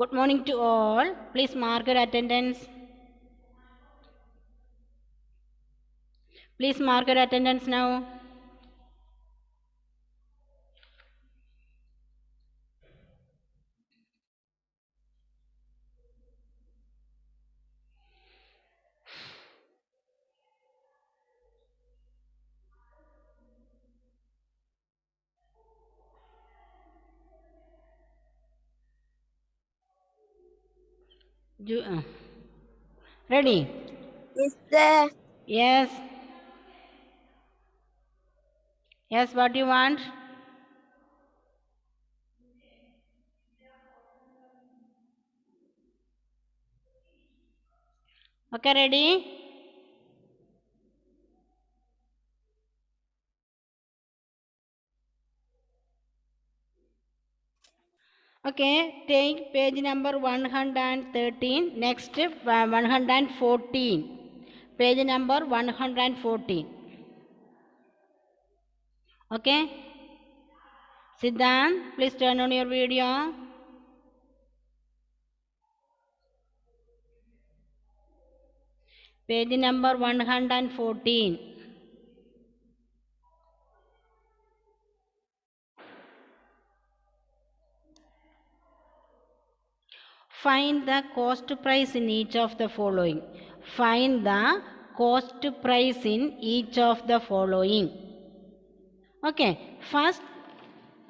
Good morning to all. Please mark your attendance. Please mark your attendance now. Ready? Mister, Yes. Yes, what do you want? Okay, ready? Okay, take page number 113. Next, 114. Page number 114. Okay? Siddhant, please turn on your video. Page number 114. Find the cost price in each of the following. Find the cost price in each of the following. Okay, first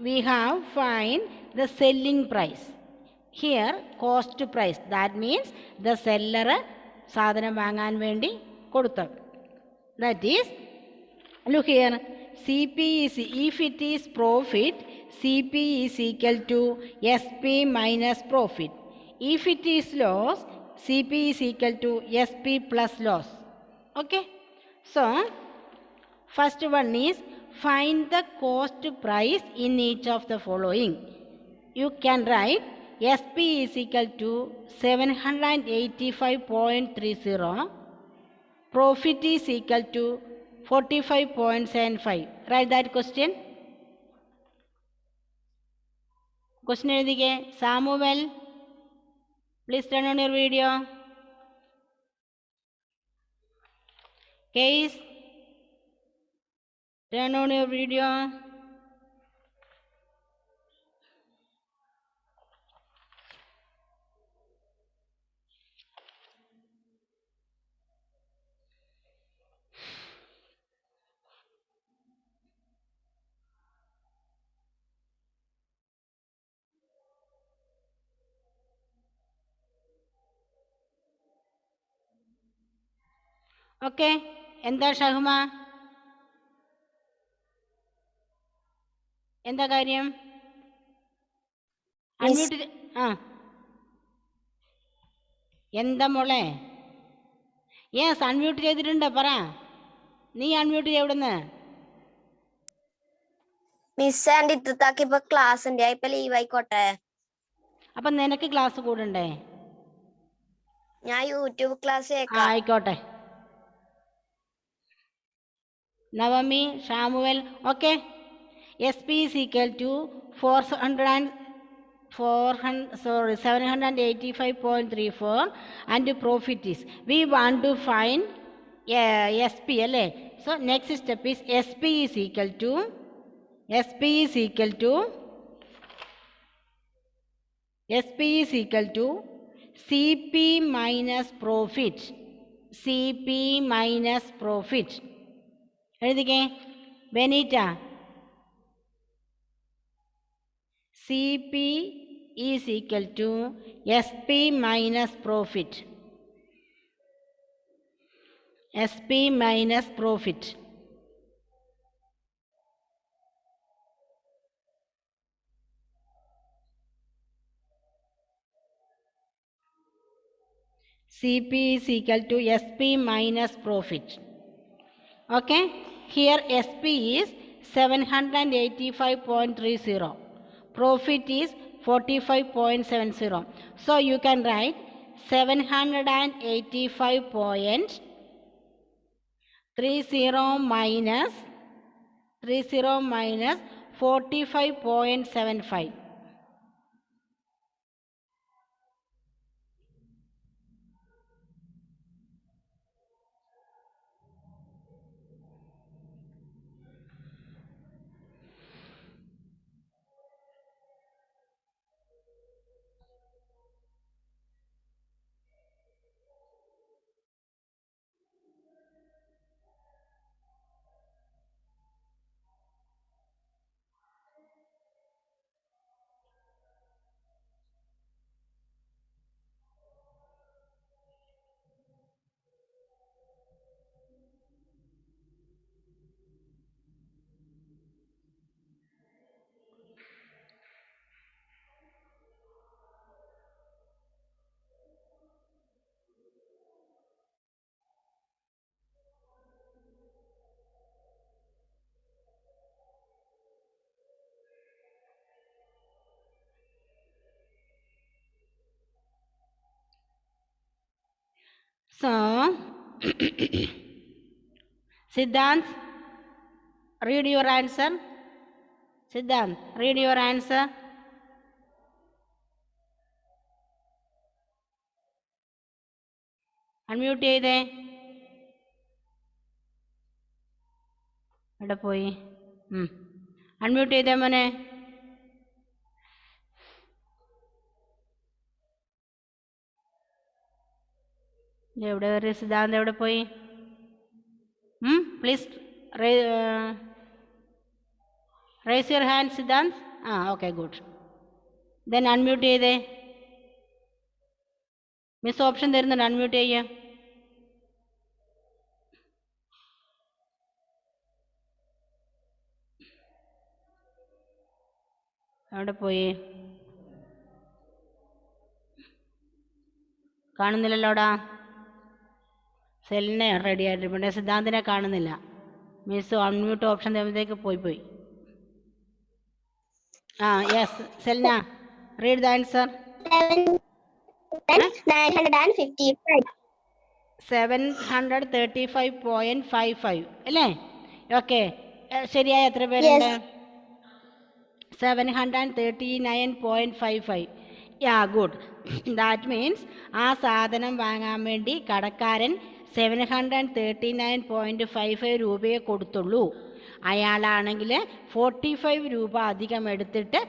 we have find the selling price. Here cost price, that means the seller സാധനം വാങ്ങാൻ വേണ്ടി കൊടുത്തത്. That is, look here, CP is, if it is profit, CP is equal to SP minus profit. If it is loss, CP is equal to SP plus loss. Okay, so first one is find the cost price in each of the following. You can write SP is equal to 785.30. Profit is equal to 45.75. Write that question. Question എഴുതിക്കേ. Samuel, please turn on your video. Case, turn on your video. Okay, എന്താ ഷഹ്മ? എന്താ കാര്യം? Unmute. ആ എന്താ മോളെ? Yes, unmute ചെയ്തിട്ടുണ്ട്, പറ. നീ unmute ചെയ്യവിടുന്ന്. Miss and ഇത്തത്താക്ക് ഇപ്പൊ ക്ലാസ് ഉണ്ട്, ഇപ്പൊ ലീവ് ആയിക്കോട്ടെ. അപ്പൊ നിനക്ക് ക്ലാസ് കൂടണ്ടേ? ഞാൻ യൂട്യൂബ് ക്ലാസ് ആയിക്കോട്ടെ. Navami, Shamuel, okay. SP is equal to 785.34 and profit is, we want to find SP അല്ലേ? So next step is SP is equal to CP minus profit. എഴുതിക്കേ Benita. CP is equal to SP minus profit. SP minus profit. CP is equal to SP minus profit. Okay, here SP is 785.30. Profit is 45.70. So you can write 785.30 minus 45.75. So, Siddhant, read your answer. Siddhant, read your answer. Unmute ചെയ്തേ. എവിടെ പോയി? Unmute ചെയ്തേ മോനെ. എവിടെ കയറി? സിദ്ധാന്ത് എവിടെ പോയി? Please raise your hand Siddhant. Okay good. Then unmute ചെയ്തേ. മിസ് ഓപ്ഷൻ തരുന്നുണ്ട്, അൺമ്യൂട്ട് ചെയ്യുക. എവിടെ പോയി? കാണുന്നില്ലല്ലോടാ. സെല്ലിനെ റെഡി ആയിട്ട് പിന്നെ സിദ്ധാന്തിനെ കാണുന്നില്ല. മിസ് അൺമ്യൂട്ട് ഓപ്ഷൻ തരുമ്പോഴത്തേക്ക് പോയി. Yes Selna, read the answer. 735.55 അല്ലേ? ഓക്കെ, ശരിയായ എത്ര പേരുണ്ട്? 739.55. ഗുഡ്. ദാറ്റ് മീൻസ് ആ സാധനം വാങ്ങാൻ വേണ്ടി കടക്കാരൻ 739.55 രൂപയെ കൊടുത്തുള്ളൂ. അയാളാണെങ്കിൽ 45 രൂപ അധികം എടുത്തിട്ട്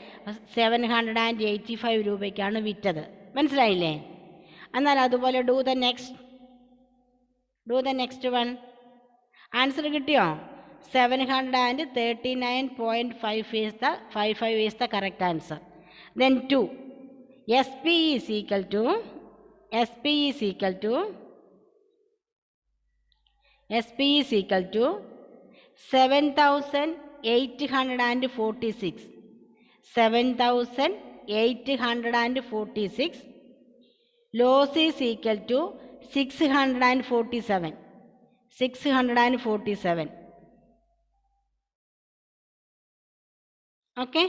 785 രൂപയ്ക്കാണ് വിറ്റത്. മനസ്സിലായില്ലേ? എന്നാൽ അതുപോലെ do the next one. Answer കിട്ടിയോ? 739.55 is the correct answer. Then 2. SP is equal to 7,846. 7,846. Loss is equal to 647. 647. Okay?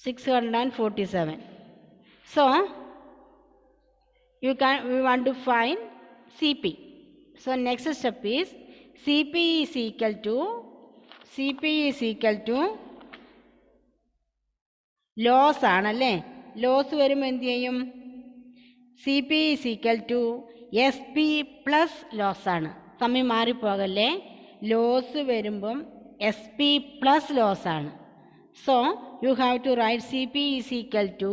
$647. So, we want to find CP. So, next step is CP is equal to loss ആണല്ലേ. Loss വരുമ്പോൾ എന്ത് ചെയ്യും? CP is equal to SP plus loss ആണ്. തമ്മിൽ മാറിപ്പോകല്ലേ. Loss വരുമ്പം SP plus loss ആണ്. So you have to write CP is equal to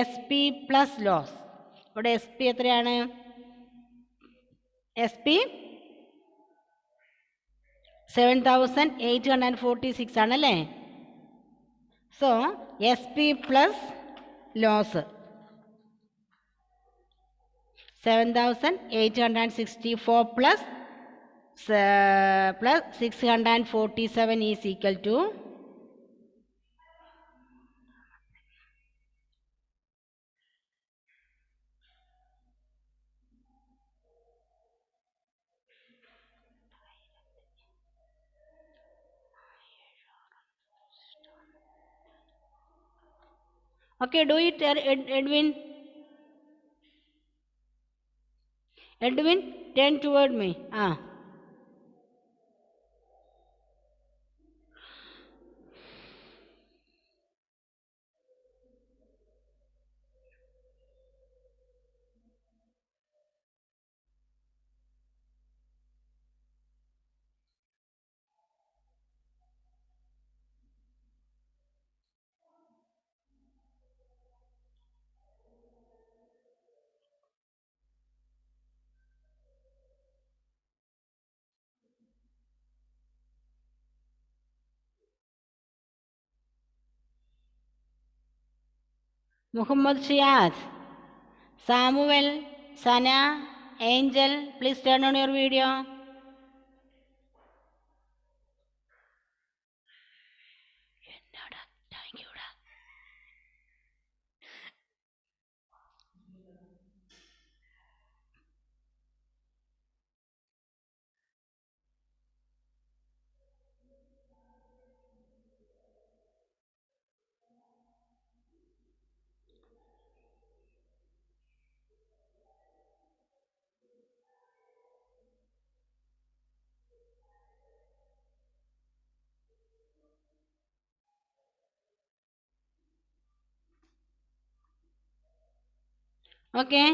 SP plus loss. ഇവിടെ SP എത്രയാണ്? SP 7,846 ആണല്ലേ. So SP plus loss 7,864 plus 647 is equal to okay, do it, Edwin. Edwin, turn toward me. Muhammad Shiaz, Samuel, Sana, Angel, please turn on your video. Okay.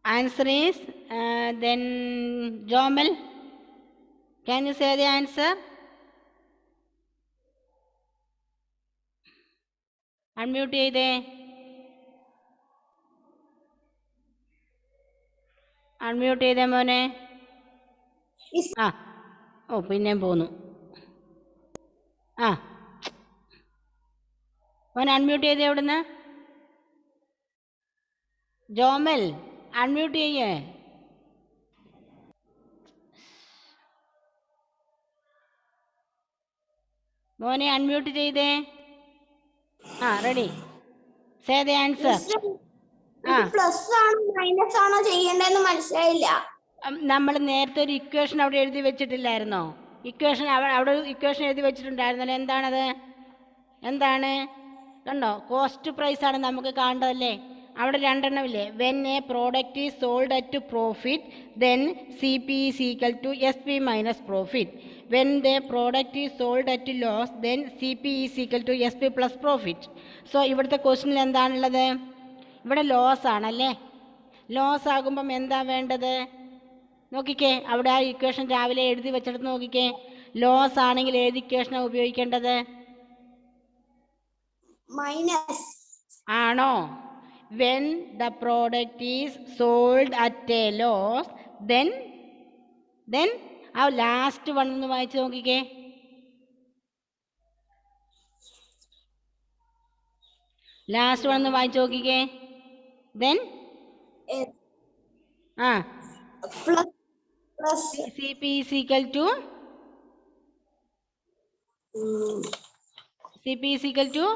Answer is then Jomal. Can you say the answer? Unmute ചെയ്തേ. Unmute ചെയ്തേ മോനെ. ആ ഓ പിന്നെയും പോന്നു. ആ മോനെ unmute ചെയ്തേ അവിടുന്ന്. ജോമൽ അൺമ്യൂട്ട് ചെയ്യേ. മോനെ അൺമ്യൂട്ട് ചെയ്തേ. ആ ready. Say the answer. Plus ആണോ മൈനസ് ആണോ ചെയ്യേണ്ടതെന്ന് മനസ്സിലായില്ല. നമ്മൾ നേരത്തെ ഒരു ഇക്വേഷൻ അവിടെ എഴുതി വെച്ചിട്ടില്ലായിരുന്നോ? ഇക്വേഷൻ അവിടെ ഇക്വേഷൻ എഴുതി വെച്ചിട്ടുണ്ടായിരുന്നല്ലോ. എന്താണത്? എന്താണ്? കണ്ടോ, കോസ്റ്റ് പ്രൈസ് ആണ് നമുക്ക് കാണേണ്ടതല്ലേ. അവിടെ രണ്ടെണ്ണമില്ലേ. When a product is sold at profit then C P is equal to S P minus profit. When the product is sold at loss then C P is equal to S P plus profit. So ഇവിടുത്തെ ക്വസ്റ്റ്യനിൽ എന്താണുള്ളത്? ഇവിടെ loss ആണല്ലേ. Loss ആകുമ്പം എന്താ വേണ്ടത്? നോക്കിക്കേ, അവിടെ ആ ഇക്വേഷൻ രാവിലെ എഴുതി വെച്ചെടുത്ത് നോക്കിക്കേ. ലോസ് ആണെങ്കിൽ ഏത് ഇക്വേഷനാണ് ഉപയോഗിക്കേണ്ടത്? മൈനസ് ആണോ? When the product is sold at a loss then ആ ലാസ്റ്റ് വൺ ഒന്ന് വായിച്ച് നോക്കിക്കേ. ലാസ്റ്റ് വൺ ഒന്ന് വായിച്ച് നോക്കിക്കേ. ദെൻ ആ C P is equal to CP is equal to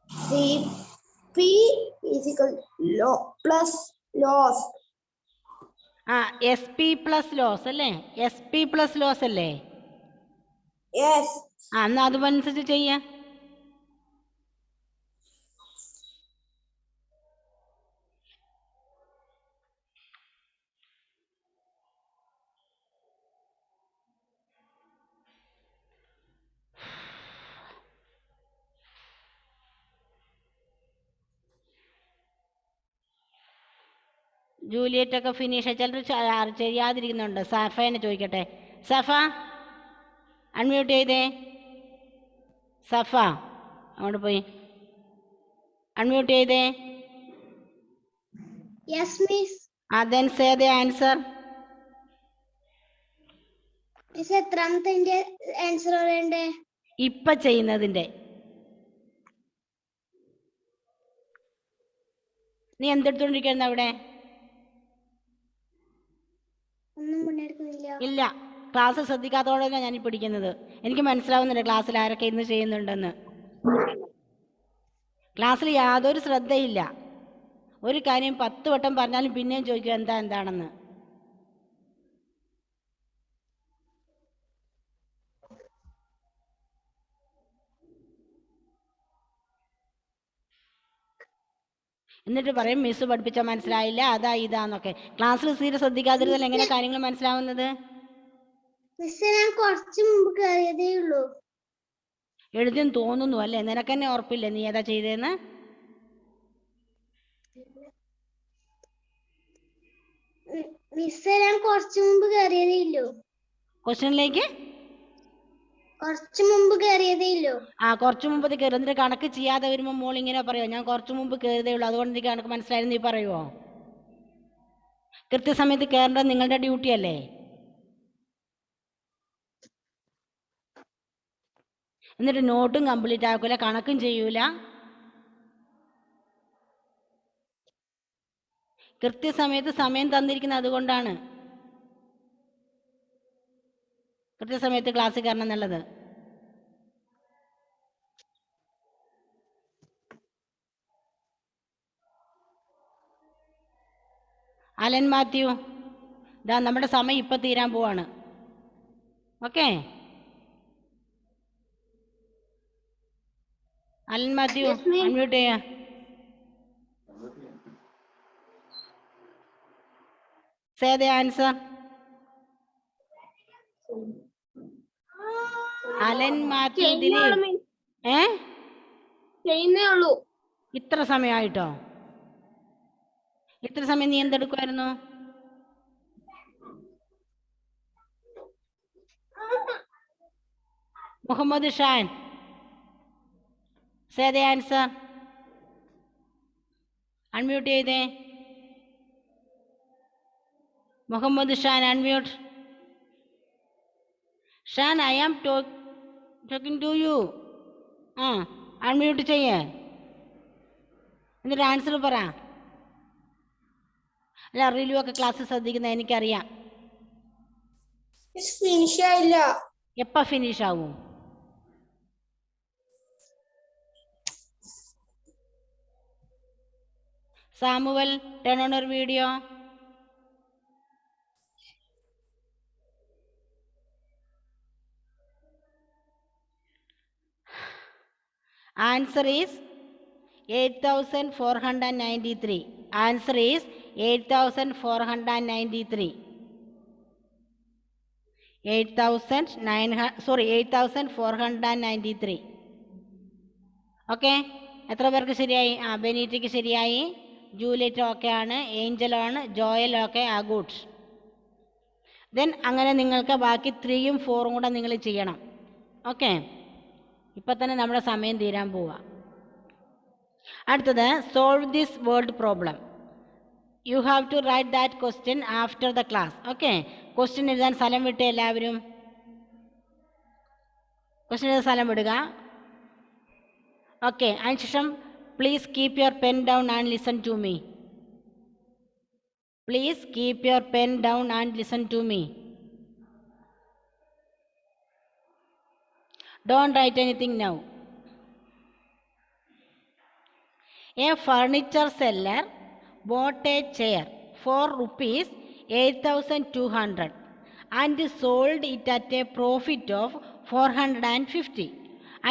CP is equal to plus loss. SP plus loss അല്ലേ? SP plus loss അല്ലേ? Yes. എന്നാ അതനുസരിച്ച് ചെയ്യാം. ജൂലിയറ്റ് ഒക്കെ ഫിനിഷ്. ചിലർ ചെയ്യാതിരിക്കുന്നുണ്ട്. സഫേനെ ചോദിക്കട്ടെ. സഫ അൺമ്യൂട്ട് ചെയ്തേ. സഫ അങ്ങോട്ട് പോയി അൺമ്യൂട്ട് ചെയ്തേ. Yes, miss. Then say the answer. Miss, എത്രാമത്തെ ആൻസർ പറയണ്ടേ? ഇപ്പൊ ചെയ്യുന്നതിന്റെ. നീ എന്തെടുത്തോണ്ടിരിക്കുന്ന അവിടെ? ഇല്ല, ക്ലാസ് ശ്രദ്ധിക്കാത്തോടെ ഞാൻ പിടിക്കുന്നത്. എനിക്ക് മനസ്സിലാവുന്നുണ്ട് ക്ലാസ്സിൽ ആരൊക്കെ ഇന്ന് ചെയ്യുന്നുണ്ടെന്ന്. ക്ലാസ്സിൽ യാതൊരു ശ്രദ്ധയില്ല. ഒരു കാര്യം 10 വട്ടം പറഞ്ഞാലും പിന്നെയും ചോദിക്കും എന്താണെന്ന്. എന്നിട്ട് പറയും മിസ് പഠിപ്പിച്ച മനസ്സിലായില്ല, അതാ ഇതാന്നൊക്കെ. ക്ലാസ്സിൽ തീരെ ശ്രദ്ധിക്കാതിരുന്നാൽ എങ്ങനെ കാര്യങ്ങൾ മനസ്സിലാവുന്നത്? എഴുതിയെന്ന് തോന്നുന്നു അല്ലേ? നിനക്കെന്നെ ഉറപ്പില്ലേ നീ ഏതാ ചെയ്തതെന്ന്? ക്വസ്റ്റ്യനിലേക്ക് കുറച്ചു മുമ്പ് കയറിയതേയില്ലോ. കുറച്ചു മുമ്പ് കയറി. എന്നിട്ട് കണക്ക് ചെയ്യാതെ വരുമ്പോൾ മോൾ ഇങ്ങനെ പറയുമോ, ഞാൻ കുറച്ചു മുമ്പ് കയറിയതേ ഉള്ളൂ അതുകൊണ്ട് എനിക്ക് കണക്ക് മനസ്സിലായിരുന്നു നീ പറയുമോ? കൃത്യസമയത്ത് കയറേണ്ടത് നിങ്ങളുടെ ഡ്യൂട്ടി അല്ലേ? എന്നിട്ട് നോട്ടും കംപ്ലീറ്റ് ആക്കൂല, കണക്കും ചെയ്യൂല. കൃത്യസമയത്ത് സമയം തന്നിരിക്കുന്നത് അതുകൊണ്ടാണ്. കൃത്യസമയത്ത് ക്ലാസ്സിൽ കയറണം എന്നുള്ളത്. അലൻ മാത്യു, ഇതാ നമ്മുടെ സമയം ഇപ്പം തീരാൻ പോവാണ്. ഓക്കെ, അലൻ മാത്യു അൺമ്യൂട്ട് ചെയ്യാ. Say the answer. Alan Mathew Dileep. ചെയ്യുന്നേ ഉള്ളൂ. ഇത്ര സമയമായിട്ടോ? ഇത്ര സമയം നീ എന്തെടുക്കുമായിരുന്നു? Muhammad Shan, say the answer. Unmute ചെയ്തേ. Muhammad Shan, unmute. Shan, I am talking to you. ആ, അൺമ്യൂട്ട് ചെയ്യേ. എന്നിട്ട് ആൻസർ പറ. അല്ല, റിലു ഒക്കെ ക്ലാസ് ശ്രദ്ധിക്കുന്ന എനിക്കറിയാം. ഫിനിഷ് ആയില്ല. എപ്പ ഫിനിഷ് ആവും? Samuel, turn on your video. Answer is 8,493. Answer is 8,493. 8,493. Okay, എത്ര പേർക്ക് ശരിയായി? ആ, ബെനീറ്റയ്ക്ക് ശരിയായി, ജൂലിയറ്റ് ഓക്കെ ആണ്, ഏഞ്ചൽ ആണ്, ജോയൽ ഓക്കെ. ആ, ഗുഡ്. ദെൻ അങ്ങനെ നിങ്ങൾക്ക് ബാക്കി 3ഉം 4ഉം കൂടെ നിങ്ങൾ ചെയ്യണം. ഓക്കെ, ഇപ്പം തന്നെ നമ്മുടെ സമയം തീരാൻ പോവുക. അടുത്തത്, solve this word problem. You have to write that question after the class. Okay, question എഴുതാൻ സ്ഥലം വിട്ട് എല്ലാവരും ക്വസ്റ്റ്യൻ എഴുതാൻ സ്ഥലം വിടുക. ഓക്കെ, അതിനുശേഷം please keep your pen down and listen to me. Please keep your pen down and listen to me. Don't write anything now. A furniture seller bought a chair for rupees 8,200 and sold it at a profit of 450.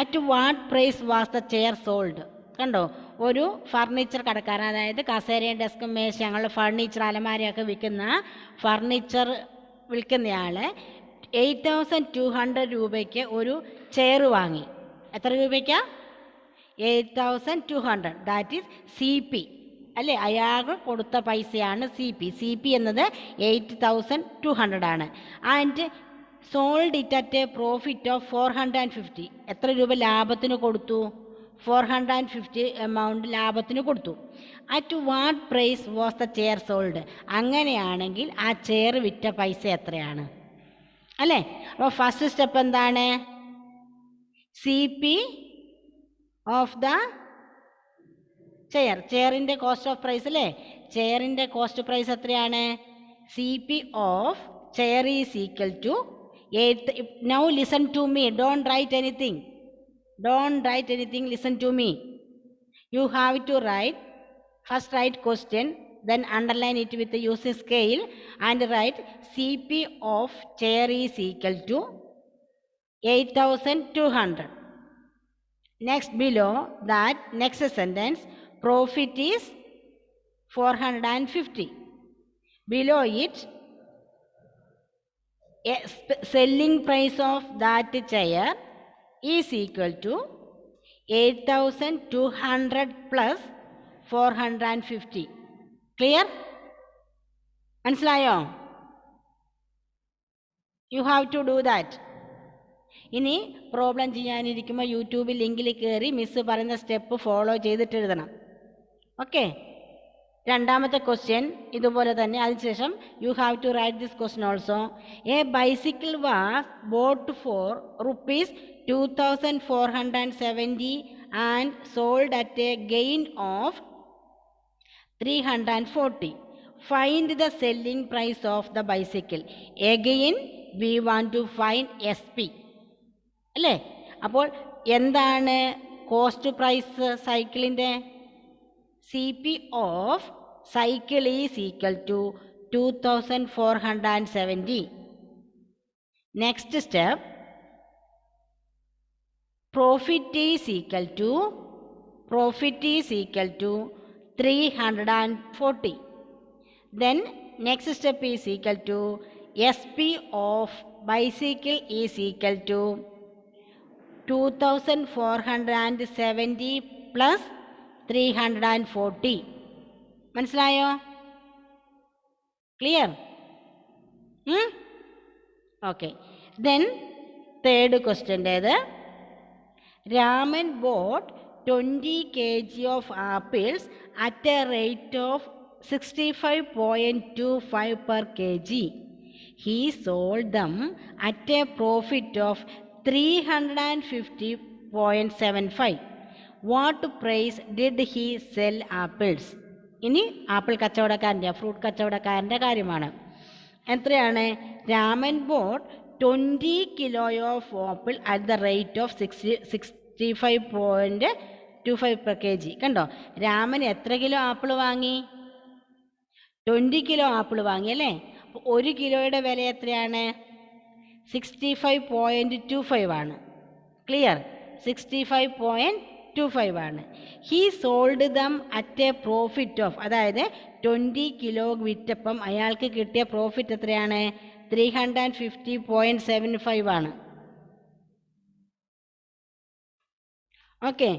At what price was the chair sold? കണ്ടോ, ഒരു furniture കടക്കാരൻ, അതായത് കസേരയും ഡെസ്കും മേശയും അങ്ങനെയുള്ള furniture, അലമാരയൊക്കെ furniture വിൽക്കുന്നയാൾ 8,200 രൂപയ്ക്ക് ഒരു chair വാങ്ങി. എത്ര രൂപയ്ക്കാ? 8,200. ദാറ്റ് ഈസ് CP അല്ലേ? അയാൾ കൊടുത്ത പൈസയാണ് CP. CP എന്നത് 8,200 ആണ്. And sold it at a profit of 450. എത്ര രൂപ ലാഭത്തിന് കൊടുത്തു? 450 എമൗണ്ട് ലാഭത്തിന് കൊടുത്തു. At what price was the chair sold? അങ്ങനെയാണെങ്കിൽ ആ ചെയർ വിറ്റ പൈസ എത്രയാണ് അല്ലേ? അപ്പോൾ ഫസ്റ്റ് സ്റ്റെപ്പ് എന്താണ്? CP ഓഫ് ദ ചെയർ, ചെയറിൻ്റെ കോസ്റ്റ് ഓഫ് പ്രൈസ് അല്ലേ? ചെയറിൻ്റെ കോസ്റ്റ് പ്രൈസ് എത്രയാണ്? CP of chair is equal to 8. Now listen to me, don't write anything. Don't write anything, listen to me. You have to write, first write question, then underline it with the using scale and write CP of chair is equal to 8,200. Next below that, next sentence, profit is 450. Below it, selling price of that chair is equal to 8,200 plus 450. Clear? മനസ്സിലായോ? You have to do that. ഇനി problem ചെയ്യാനിരിക്കുമ്പോൾ യൂട്യൂബിൽ ലിങ്കിൽ കയറി miss പറയുന്ന step follow ചെയ്തിട്ട് എഴുതണം. Okay, രണ്ടാമത്തെ ക്വസ്റ്റ്യൻ ഇതുപോലെ തന്നെ. അതിനുശേഷം you have to write this question also. A bicycle was bought for rupees 2,470 and sold at a gain of 340. Find the selling price of the bicycle. Again we want to find SP അല്ലേ? അപ്പോൾ എന്താണ് cost price സൈക്കിളിൻ്റെ? CP of cycle is equal to 2,470. Next step, profit is equal to 340. Then next step is equal to SP of bicycle is equal to 2,470 plus 340. മനസ്സിലായോ? Clear? Okay. Then third question is, Raman bought 20 kg of apples at a rate of 65.25 per kg. He sold them at a profit of 350.75. What price did he sell apples? ഇനി apple കച്ചവടക്കാരൻ്റെ fruit കച്ചവടക്കാരൻ്റെ കാര്യമാണ്. എത്രയാണ്? Raman boat 20 kilo of apple at the rate of 65.25 per kg. കണ്ടോ, രാമൻ എത്ര kilo apple വാങ്ങി? 20 kilo apple വാങ്ങി അല്ലേ? അപ്പോൾ 1 കിലോയുടെ വില എത്രയാണ്? 65.25 ആണ്. ക്ലിയർ? 65.25 ആണ്. He sold dum at a profit of, അതായത് 20 കിലോ വിറ്റപ്പം അയാൾക്ക് കിട്ടിയ പ്രോഫിറ്റ് എത്രയാണ്? 350.75 ആണ്. Okay.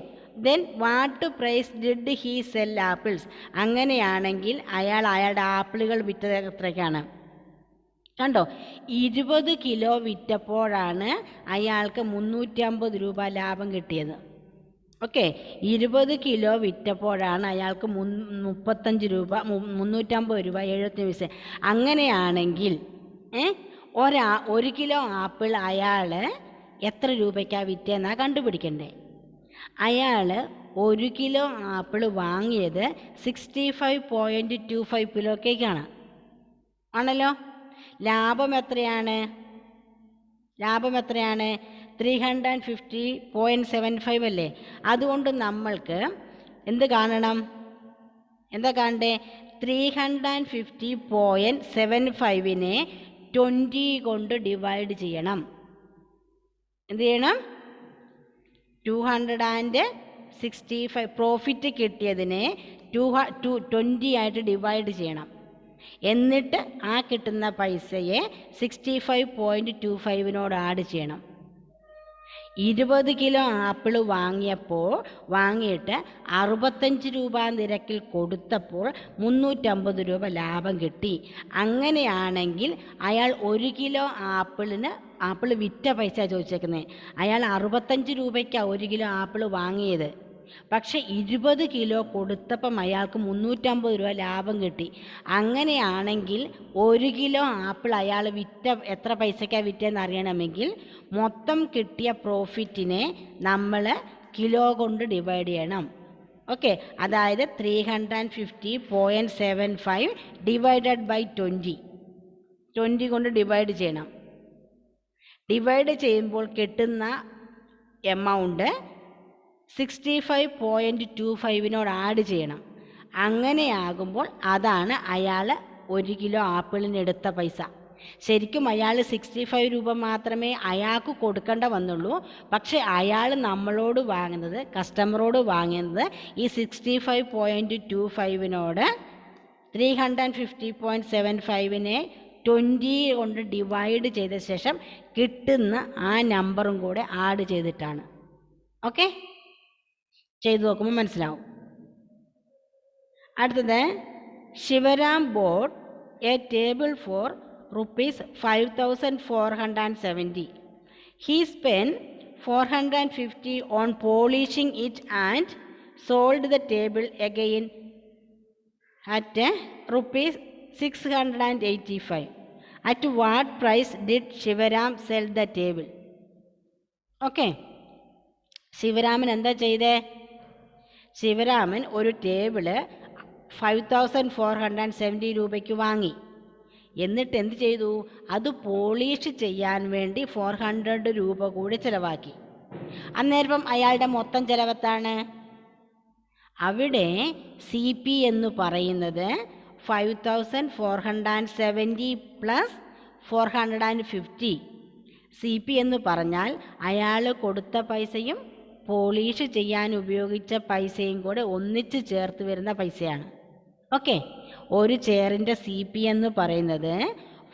Then what price did he sell apples? അങ്ങനെയാണെങ്കിൽ അയാളുടെ ആപ്പിളുകൾ വിറ്റത് എത്രയ്ക്കാണ്? കണ്ടോ, 20 കിലോ വിറ്റപ്പോഴാണ് അയാൾക്ക് 350 രൂപ ലാഭം കിട്ടിയത്. ഓക്കെ, 20 കിലോ വിറ്റപ്പോഴാണ് അയാൾക്ക് 35 രൂപ 350 രൂപ 70 പൈസ. അങ്ങനെയാണെങ്കിൽ 1 കിലോ ആപ്പിൾ അയാൾ എത്ര രൂപയ്ക്കാണ് വിറ്റതെന്നാണ് കണ്ടുപിടിക്കണ്ടേ. അയാൾ 1 കിലോ ആപ്പിൾ വാങ്ങിയത് 65.25 കിലോക്കേക്കാണ് ആണല്ലോ. ലാഭം എത്രയാണ്? 350.75 അല്ലേ? അതുകൊണ്ട് നമ്മൾക്ക് എന്ത് കാണണം? എന്താ കാണണ്ടേ? 350.75നെ 20 കൊണ്ട് ഡിവൈഡ് ചെയ്യണം. എന്ത് ചെയ്യണം? 265 പ്രോഫിറ്റ് കിട്ടിയതിനെ 20 ആയിട്ട് ഡിവൈഡ് ചെയ്യണം. എന്നിട്ട് ആ കിട്ടുന്ന പൈസയെ 65.25നോട് ആഡ് ചെയ്യണം. 20 കിലോ ആപ്പിൾ വാങ്ങിയിട്ട് 65 രൂപ നിരക്കിൽ കൊടുത്തപ്പോൾ 350 രൂപ ലാഭം കിട്ടി. അങ്ങനെയാണെങ്കിൽ അയാൾ 1 കിലോ ആപ്പിൾ വിറ്റ പൈസ ചോദിച്ചേക്കുന്നത്. അയാൾ 65 രൂപയ്ക്കാണ് 1 കിലോ ആപ്പിൾ വാങ്ങിയത്. പക്ഷെ 20 കിലോ കൊടുത്തപ്പം അയാൾക്ക് 350 രൂപ ലാഭം കിട്ടി. അങ്ങനെയാണെങ്കിൽ 1 കിലോ ആപ്പിൾ അയാൾ എത്ര പൈസയ്ക്കാണ് വിറ്റതെന്ന് അറിയണമെങ്കിൽ മൊത്തം കിട്ടിയ പ്രോഫിറ്റിനെ നമ്മൾ കിലോ കൊണ്ട് ഡിവൈഡ് ചെയ്യണം. ഓക്കെ, അതായത് 350.75 ഡിവൈഡഡ് ബൈ 20 കൊണ്ട് ഡിവൈഡ് ചെയ്യണം. ഡിവൈഡ് ചെയ്യുമ്പോൾ കിട്ടുന്ന എമൗണ്ട് 65.25നോട് ആഡ് ചെയ്യണം. അങ്ങനെയാകുമ്പോൾ അതാണ് അയാൾ 1 കിലോ ആപ്പിളിന് എടുത്ത പൈസ. ശരിക്കും അയാൾ 65 രൂപ മാത്രമേ അയാൾക്ക് കൊടുക്കേണ്ട വന്നുള്ളൂ. പക്ഷെ അയാൾ നമ്മളോട് വാങ്ങുന്നത്, കസ്റ്റമറോട് വാങ്ങുന്നത് ഈ 65.25നോട് 350.75നെ 20 കൊണ്ട് ഡിവൈഡ് ചെയ്ത ശേഷം കിട്ടുന്ന ആ നമ്പറും കൂടെ ആഡ് ചെയ്തിട്ടാണ്. ഓക്കെ, ചെയ്തു നോക്കുമ്പോൾ മനസ്സിലാവും. അടുത്തത്, Shivaram bought a table for ₹5,470. He spent 450 on polishing it and sold the table again at ₹685. At what price did Shivaram sell the table? Okay, Sivaraman എന്താ ചെയ്തേ? ശിവരാമൻ ഒരു ടേബിള് 5,470 രൂപയ്ക്ക് വാങ്ങി. എന്നിട്ട് എന്ത് ചെയ്തു? അത് പോളിഷ് ചെയ്യാൻ വേണ്ടി 400 രൂപ കൂടി ചിലവാക്കി. അന്നേരം അയാളുടെ മൊത്തം ചിലവത്താണ്. അവിടെ CP എന്ന് പറയുന്നത് 5,470 പ്ലസ് 450. CP എന്ന് പറഞ്ഞാൽ അയാൾ കൊടുത്ത പൈസയും പോളിഷ് ചെയ്യാൻ ഉപയോഗിച്ച പൈസയും കൂടെ ഒന്നിച്ച് ചേർത്ത് വരുന്ന പൈസയാണ്. ഓക്കെ, ഒരു ചെയറിൻ്റെ CP എന്ന് പറയുന്നത്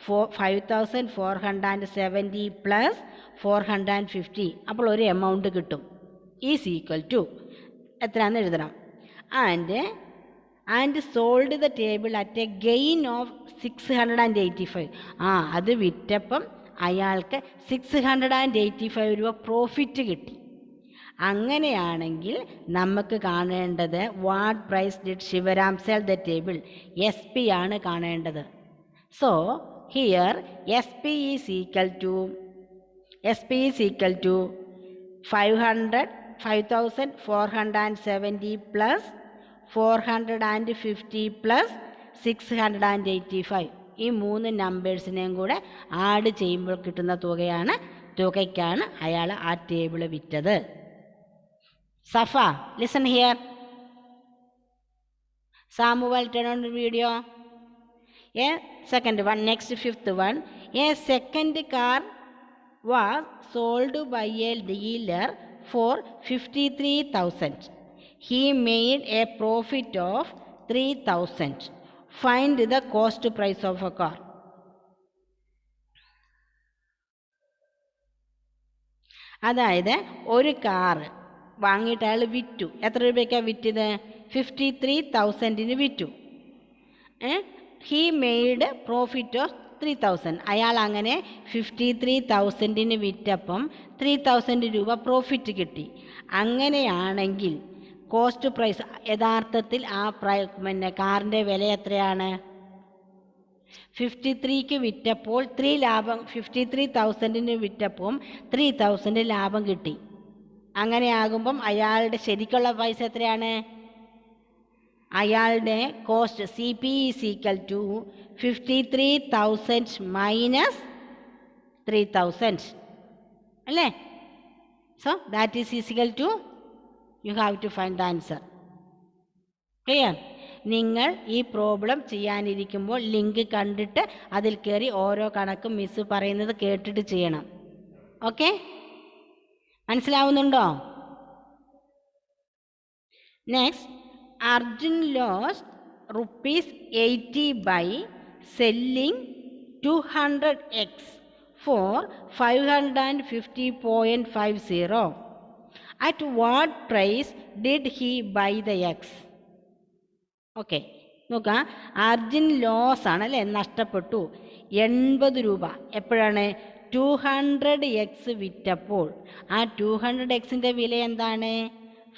5,470 പ്ലസ് 450. അപ്പോൾ ഒരു എമൗണ്ട് കിട്ടും. ഈസ് ഈക്വൽ ടു എത്രയാണെന്ന് എഴുതണം. And and sold the table at A gain of 685. അത് വിറ്റപ്പം അയാൾക്ക് 685 രൂപ പ്രോഫിറ്റ് കിട്ടി. അങ്ങനെയാണെങ്കിൽ നമുക്ക് കാണേണ്ടത് what price did Shivaram sell the table, S P ആണ് കാണേണ്ടത്. So here S P is equal to 5470 plus 450 plus 685. ഈ 3 നമ്പേഴ്സിനെയും കൂടെ ആഡ് ചെയ്യുമ്പോൾ കിട്ടുന്ന തുകയ്ക്കാണ് അയാൾ ആ ടേബിൾ വിറ്റത്. Safa, listen here. Samuel, turn on the video. Second one, next fifth one. A second car was sold by a dealer for 53,000. He made a profit of 3,000. Find the cost price of a car. അതായത് ഒരു car വാങ്ങിയിട്ട് അയാൾ വിറ്റു. എത്ര രൂപയ്ക്കാണ് വിറ്റത്? 53,000 വിറ്റു. He made profit of 3,000. അയാൾ അങ്ങനെ 53,000 വിറ്റപ്പം 3,000 രൂപ പ്രോഫിറ്റ് കിട്ടി. അങ്ങനെയാണെങ്കിൽ കോസ്റ്റ് പ്രൈസ് യഥാർത്ഥത്തിൽ കാറിൻ്റെ വില എത്രയാണ്? 53ക്ക് വിറ്റപ്പോൾ 3 ലാഭം, 53,000 വിറ്റപ്പം 3,000 ലാഭം കിട്ടി. അങ്ങനെയാകുമ്പം അയാളുടെ ശരിക്കുള്ള പൈസ എത്രയാണ്? അയാളുടെ cost C P is equal to 53,000 minus 3,000 അല്ലേ? So that is equal to, you have to find the answer. Clear? നിങ്ങൾ ഈ പ്രോബ്ലം ചെയ്യാനിരിക്കുമ്പോൾ ലിങ്ക് കണ്ടിട്ട് അതിൽ കയറി ഓരോ കണക്കും മിസ് പറയുന്നത് കേട്ടിട്ട് ചെയ്യണം. ഓക്കെ, മനസ്സിലാവുന്നുണ്ടോ? Next, Arjun lost ₹80 by selling 200x for 550.50. At what price did he buy the x? Okay, നോക്കാം. അർജുൻ ലോസ് ആണല്ലേ, നഷ്ടപ്പെട്ടു 80 രൂപ. എപ്പോഴാണ്? 200x വിറ്റപ്പോൾ. ആ 200xൻ്റെ വില എന്താണ്?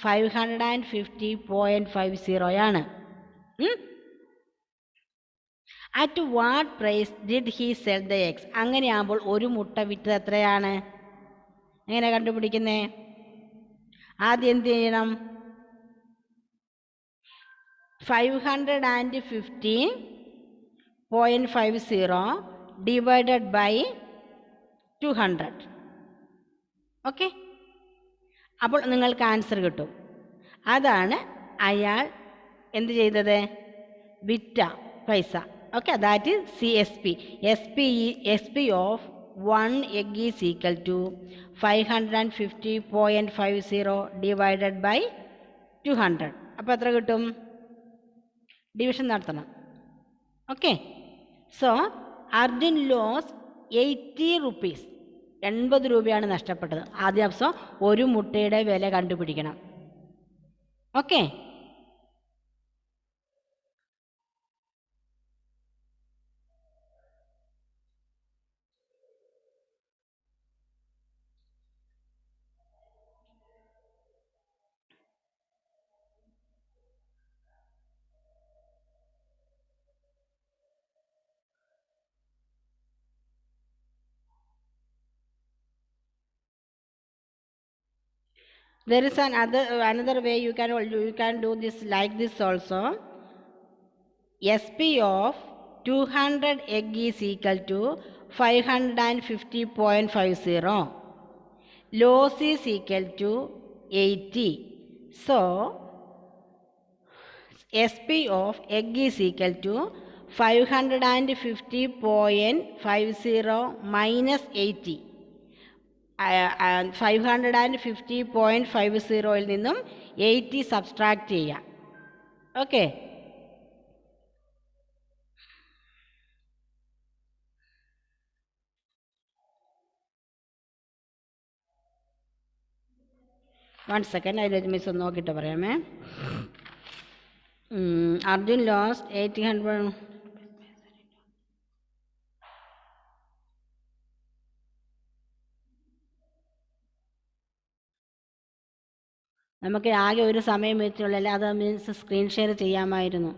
550.50 ആണ്. At what price did he sell the eggs? അങ്ങനെയാകുമ്പോൾ ഒരു മുട്ട വിറ്റത് എത്രയാണ്? എങ്ങനെ കണ്ടുപിടിക്കുന്നേ? ആദ്യം എന്ത് ചെയ്യണം? 550.50 ഡിവൈഡഡ് ബൈ 200. ഓക്കെ, അപ്പോൾ നിങ്ങൾക്ക് ആൻസർ കിട്ടും. അതാണ് അയാൾ എന്ത് ചെയ്തത്? വിറ്റ പൈസ. Okay, that is CSP. SP of 1 egg is equal to 550.50 divided by 200. അപ്പോൾ എത്ര കിട്ടും? ഡിവിഷൻ നടത്തണം. Okay, so Arjun loss 80 rupees. 80 രൂപയാണ് നഷ്ടപ്പെട്ടത്. ആദ്യ ദിവസം ഒരു മുട്ടയുടെ വില കണ്ടുപിടിക്കണം. Okay, there is another way you can do this like this also. SP of 200 egg is equal to 550.50. Loss is equal to 80. So SP of egg is equal to 550.50 minus 80. 550.50 നിന്നും 80 subtract ചെയ്യാം. Okay, one second, അതിൽ miss ഒന്ന് നോക്കിയിട്ട് പറയാമേ. Arjun lost 800. നമുക്ക് ആകെ ഒരു സമയം വെച്ചുള്ളല്ലേ, അത് മീൻസ് സ്ക്രീൻ ഷെയർ ചെയ്യാമായിരുന്നു.